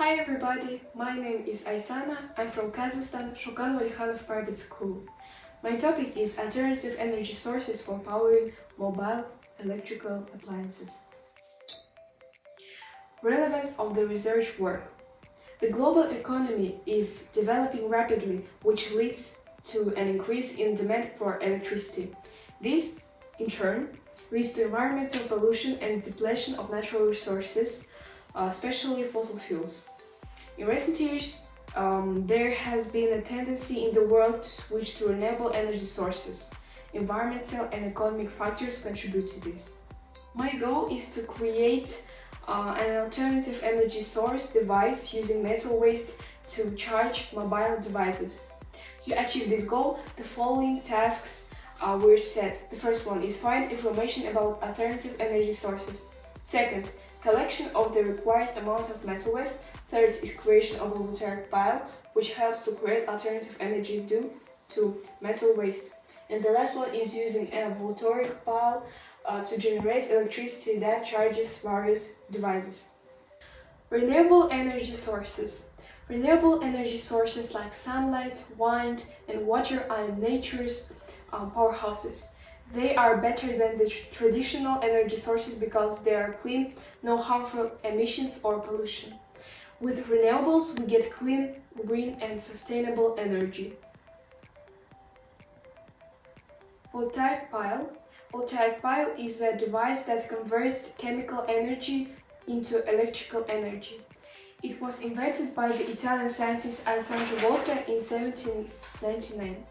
Hi everybody, my name is Aisana. I'm from Kazakhstan, Shokan Walikhanov Private School. My topic is alternative energy sources for powering mobile electrical appliances. Relevance of the research work. The global economy is developing rapidly, which leads to an increase in demand for electricity. This, in turn, leads to environmental pollution and depletion of natural resources, especially fossil fuels. In recent years, there has been a tendency in the world to switch to renewable energy sources. Environmental and economic factors contribute to this. My goal is to create an alternative energy source device using metal waste to charge mobile devices. To achieve this goal, the following tasks were set. The first one is find information about alternative energy sources. Second, collection of the required amount of metal waste. Third is creation of a voltaic pile, which helps to create alternative energy due to metal waste. And the last one is using a voltaic pile to generate electricity that charges various devices. Renewable energy sources. Renewable energy sources like sunlight, wind, and water are nature's powerhouses. They are better than the traditional energy sources because they are clean, no harmful emissions or pollution. With renewables, we get clean, green, and sustainable energy. Voltaic pile. Voltaic pile is a device that converts chemical energy into electrical energy. It was invented by the Italian scientist Alessandro Volta in 1799.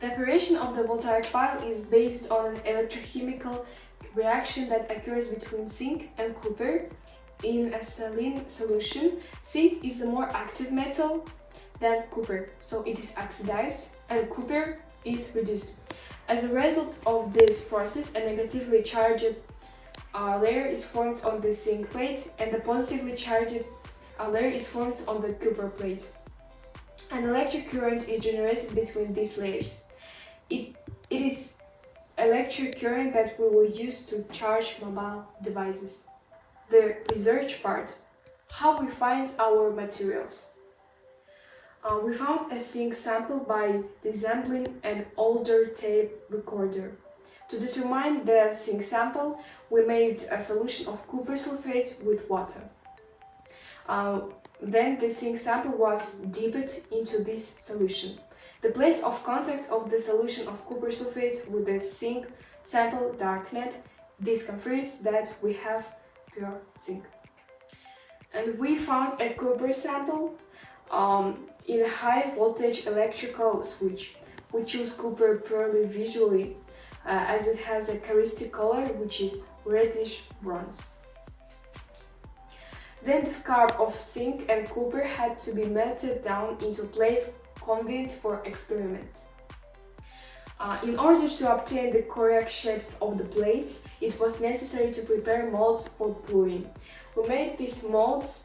The operation of the voltaic pile is based on an electrochemical reaction that occurs between zinc and copper in a saline solution. Zinc is a more active metal than copper, so it is oxidized, and copper is reduced. As a result of this process, a negatively charged layer is formed on the zinc plate, and a positively charged layer is formed on the copper plate. An electric current is generated between these layers. It is electric current that we will use to charge mobile devices. The research part. How we find our materials. We found a zinc sample by disassembling an older tape recorder. To determine the zinc sample, we made a solution of copper sulfate with water. Then the zinc sample was dipped into this solution. The place of contact of the solution of copper sulfate with the zinc sample darkened. This confirms that we have pure zinc. And we found a copper sample in a high voltage electrical switch. We choose copper purely visually as it has a characteristic color which is reddish bronze. Then the scrap of zinc and copper had to be melted down into place convenient for experiment. In order to obtain the correct shapes of the plates, it was necessary to prepare molds for pouring. We made these molds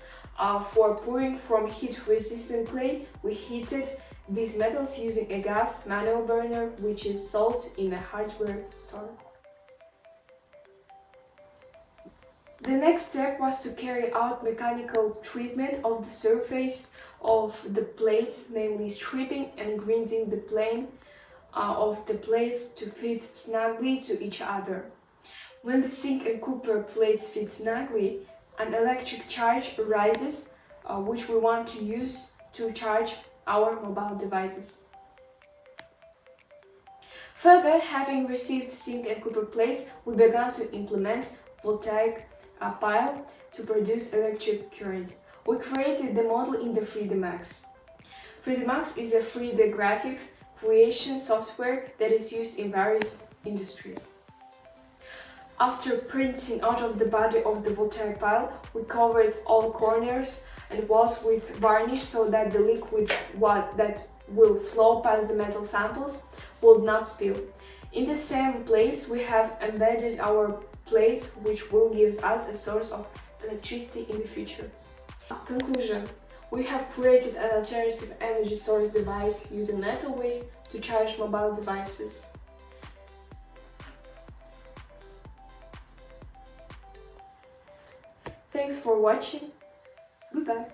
for pouring from heat-resistant clay. We heated these metals using a gas manual burner which is sold in a hardware store. The next step was to carry out mechanical treatment of the surface of the plates, namely stripping and grinding the plane of the plates to fit snugly to each other. When the zinc and copper plates fit snugly, an electric charge arises, which we want to use to charge our mobile devices. Further, having received zinc and copper plates, we began to implement voltaic pile to produce electric current. We created the model in the 3D Max. 3D Max is a 3D graphics creation software that is used in various industries. After printing out of the body of the voltaic pile, we covered all corners and walls with varnish so that the liquid that will flow past the metal samples will not spill. In the same place, we have embedded our plates, which will give us a source of electricity in the future. Conclusion. We have created an alternative energy source device using metal waste to charge mobile devices. Thanks for watching. Goodbye.